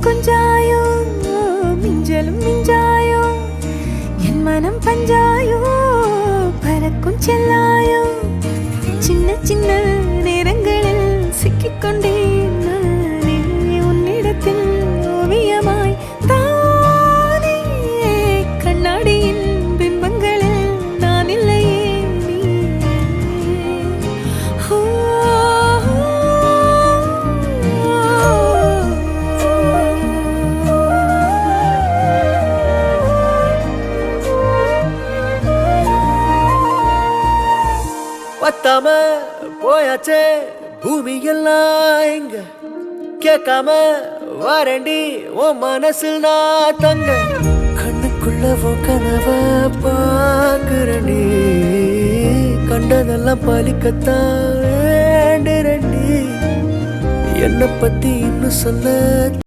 கொஞ்சாயோ மிஞ்சலும் மிஞ்சாயோ என் மனம் பஞ்சாயோ பறக்கும் செல்லாயோ சின்ன சின்ன நேரங்களில் சிக்கிக்கொண்டேன் நானே உன்னிடத்தில் ஓவியமாய் தானே கண்ணாடியின் பிம்பங்களில் நான் இல்லையே நீ பத்தாம போயாச்சே பூமி எல்லாம் இங்க கேட்காம வாரண்டி உன் மனசில் நான் தங்க கண்ணுக்குள்ள உன் கனவ பாக்குறண்டி கண்டதெல்லாம் பலிக்கத்தான் வேண்டுறண்டி என்னை பத்தி இன்னும் சொல்ல